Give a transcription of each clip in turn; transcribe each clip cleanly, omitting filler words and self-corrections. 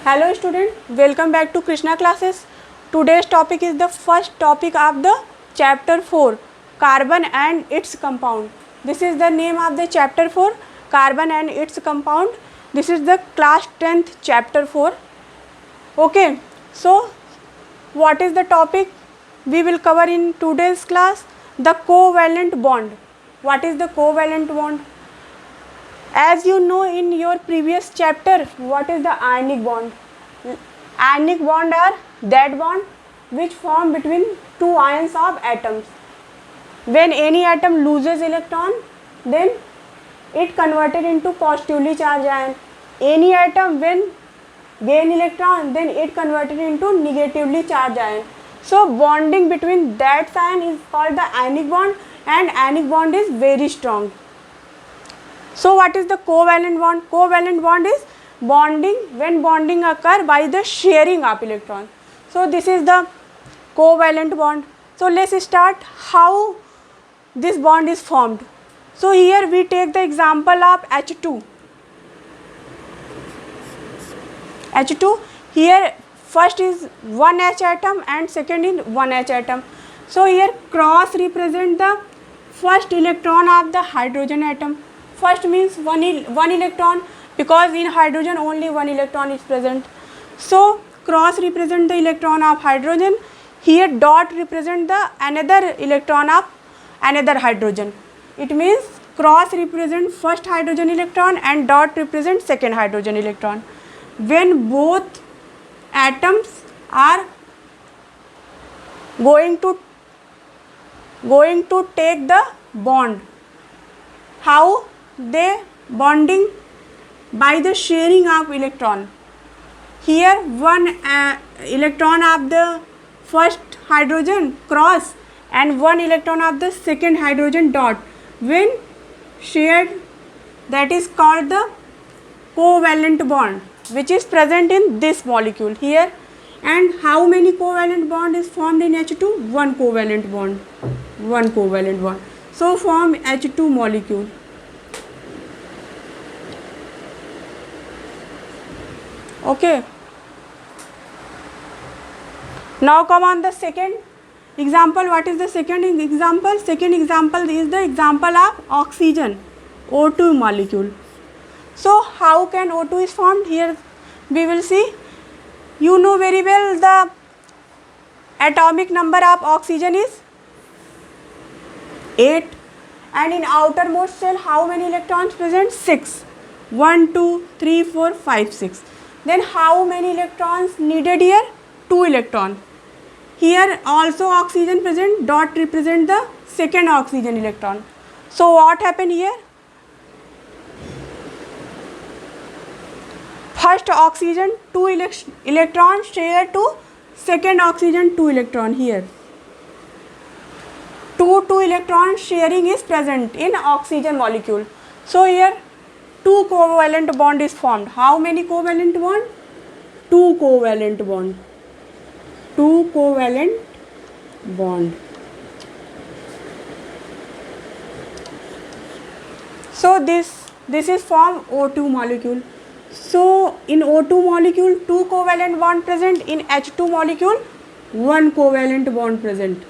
Hello student, welcome back to Krishna classes. Today's topic is the first topic of the chapter 4, carbon and its compound. This is the name of the chapter 4, carbon and its compound. This is the class 10th chapter 4. Okay, so what is the topic we will cover in today's class? The covalent bond. What is the covalent bond? As you know in your previous chapter, what is the ionic bond? Ionic bond are that bond which form between two ions of atoms. When any atom loses electron, then it converted into positively charged ion. Any atom when gain electron, then it converted into negatively charged ion. So bonding between that ion is called the ionic bond, and ionic bond is very strong. So what is the covalent bond? Covalent bond is bonding when bonding occur by the sharing of electron. So this is the covalent bond. So let's start how this bond is formed. So here we take the example of H2. H2, here first is one H atom and second is one H atom. So here cross represent the first electron of the hydrogen atom. First means one electron, because in hydrogen only one electron is present. So cross represent the electron of hydrogen. Here dot represent the another electron of another hydrogen. It means cross represent first hydrogen electron and dot represent second hydrogen electron. When both atoms are going to take the bond, how they bonding? By the sharing of electron. Here one electron of the first hydrogen cross and one electron of the second hydrogen dot, when shared, that is called the covalent bond, which is present in this molecule here. And how many covalent bond is formed in H2? One covalent bond. One covalent bond. So form H2 molecule. Okay. Now come on the second example. What is the second example? Second example is the example of oxygen, O2 molecule. So how can O2 is formed? Here we will see. You know very well the atomic number of oxygen is 8, and in outermost shell how many electrons present? 6. 1, 2, 3, 4, 5, 6. Then how many electrons needed here? 2 electrons. Here also oxygen present, dot represent the second oxygen electron. So what happened here? First oxygen 2 electrons share to second oxygen 2 electron here. 2 electron sharing is present in oxygen molecule. So here 2 covalent bond is formed. How many covalent bond? 2 covalent bond. 2 covalent bond. So this is form O2 molecule. So in O2 molecule 2 covalent bond present, in H2 molecule 1 covalent bond present.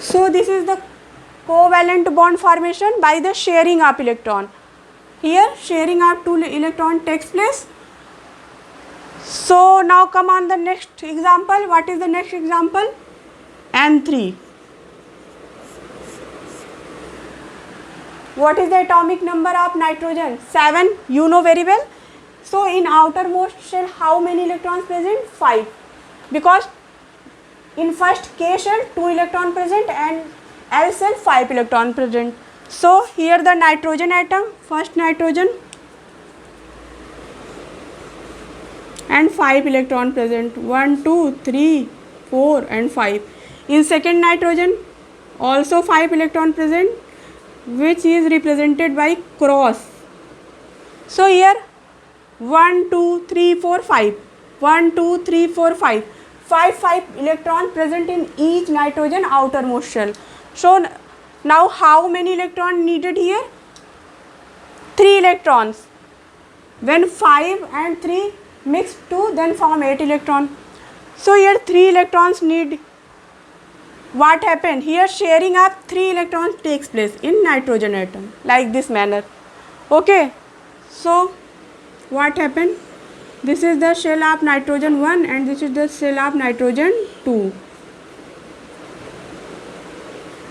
So this is the covalent bond formation by the sharing of electron. Here sharing of 2 electron takes place. So now come on the next example. What is the next example? N3. What is the atomic number of nitrogen? 7. You know very well. So in outermost shell how many electrons present? 5. Because in first K shell 2 electron present and L shell 5 electron present. So here the nitrogen atom, first nitrogen and 5 electron present, 1, 2, 3, 4 and 5. In second nitrogen also 5 electron present, which is represented by cross. So here 1, 2, 3, 4, 5, 1, 2, 3, 4, 5. 5 electron present in each nitrogen outermost shell. So now how many electron needed here? 3 electrons. When 5 and 3 mix to then form 8 electron. So here 3 electrons need. What happened? Here sharing of 3 electrons takes place in nitrogen atom like this manner. Okay. So what happened? This is the shell of nitrogen 1 and this is the shell of nitrogen 2.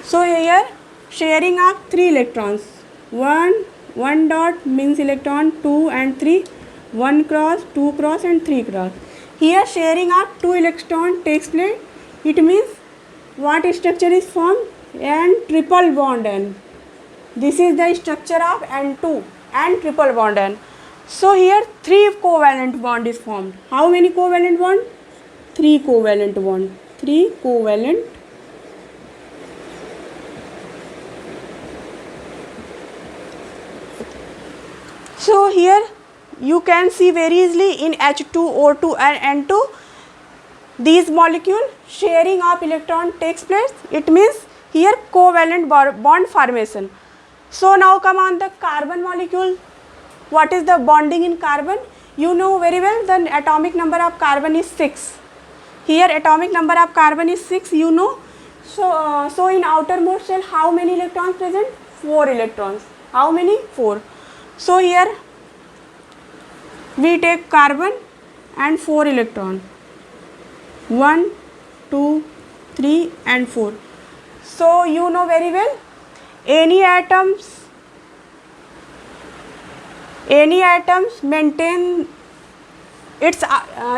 So here sharing of 3 electrons. 1 dot means electron, 2 and 3, 1 cross, 2 cross and 3 cross. Here sharing of 2 electron takes place. It means what structure is formed? N triple bond N. This is the structure of N2 and triple bond N. So here 3 covalent bond is formed. How many covalent bond? 3 covalent bond. 3 covalent. So here you can see very easily in H2O2 and N2 these molecules sharing of electron takes place. It means here covalent bond formation. So now come on the carbon molecule. What is the bonding in carbon? You know very well the atomic number of carbon is 6. Here atomic number of carbon is 6, you know. So in outermost shell how many electrons present? 4 electrons. How many? 4. So here we take carbon and 4 electron. 1, 2, 3 and 4. So you know very well any atoms maintain its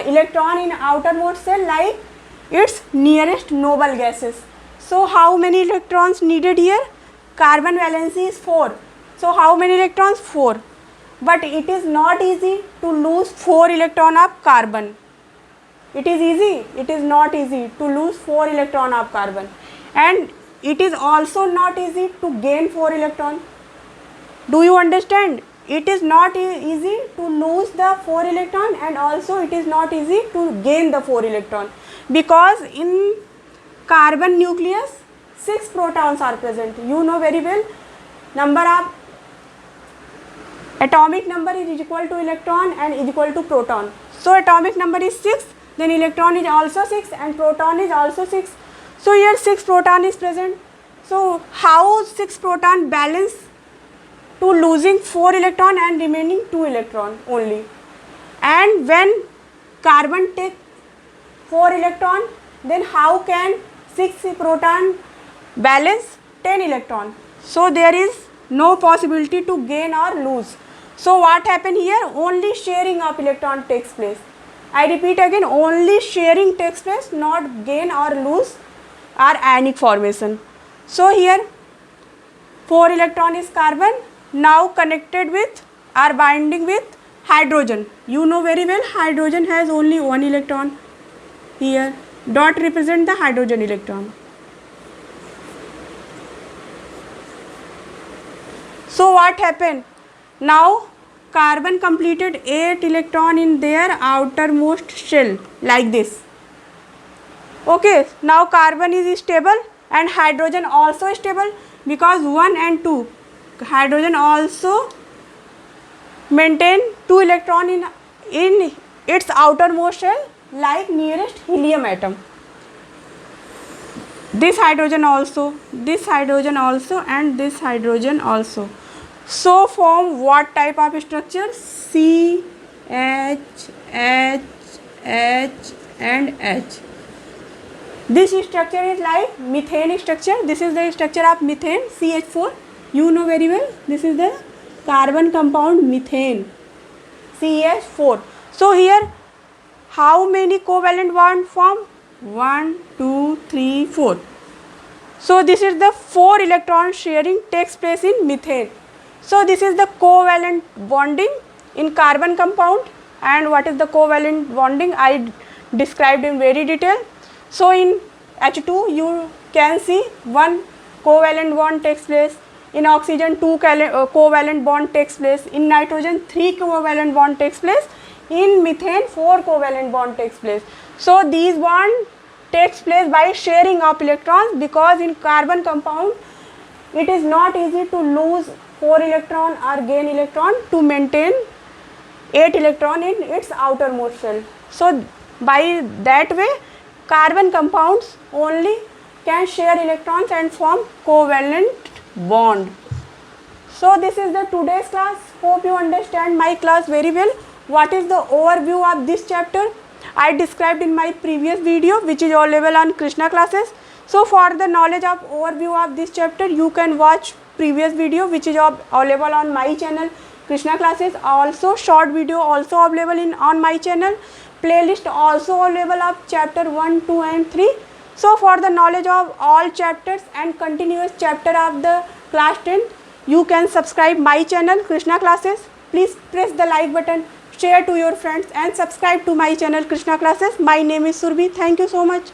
electron in outermost shell like its nearest noble gases. So how many electrons needed here? Carbon valency is 4. So how many electrons? 4. But it is not easy to lose 4 electron of carbon. It is easy. It is not easy to lose 4 electron of carbon. And it is also not easy to gain 4 electron. Do you understand? It is not easy to lose the 4 electron and also it is not easy to gain the 4 electron. Because in carbon nucleus 6 protons are present. You know very well number of atomic number is equal to electron and is equal to proton. So atomic number is 6, then electron is also 6 and proton is also 6. So here 6 proton is present. So how 6 proton balance to losing 4 electron and remaining 2 electron only? And when carbon take 4 electron, then how can 6 proton balance 10 electron? So there is no possibility to gain or lose. So what happened here? Only sharing of electron takes place. I repeat again, only sharing takes place, not gain or lose or ionic formation. So here 4 electron is carbon, now connected with or binding with hydrogen. You know very well hydrogen has only 1 electron. Here dot represent the hydrogen electron. So what happened? Now carbon completed 8 electron in their outermost shell like this. Okay, now carbon is stable and hydrogen also stable because 1 and 2. Hydrogen also maintain 2 electron in its outermost shell like nearest helium atom. This hydrogen also and this hydrogen also. So form what type of structure? C, H, H, H and H. This structure is like methane structure. This is the structure of methane, CH4. You know very well. This is the carbon compound methane, CH4. So here how many covalent bonds form? 1, 2, 3, 4. So this is the 4 electron sharing takes place in methane. So this is the covalent bonding in carbon compound, and what is the covalent bonding I described in very detail. So in H2 you can see 1 covalent bond takes place, in oxygen 2 covalent bond takes place, in nitrogen 3 covalent bond takes place, in methane 4 covalent bond takes place. So these bond takes place by sharing of electrons, because in carbon compound it is not easy to lose 4 electron or gain electron to maintain 8 electron in its outermost shell. So by that way carbon compounds only can share electrons and form covalent bond. So this is the today's class. Hope you understand my class very well. What is the overview of this chapter? I described in my previous video which is available on Krishna classes. So for the knowledge of overview of this chapter, you can watch previous video which is available on my channel Krishna classes. Also short video also available on my channel. Playlist also available of chapter 1, 2 and 3. So for the knowledge of all chapters and continuous chapter of the class 10, you can subscribe my channel Krishna classes. Please press the like button, share to your friends and subscribe to my channel Krishna classes. My name is Surbhi. Thank you so much.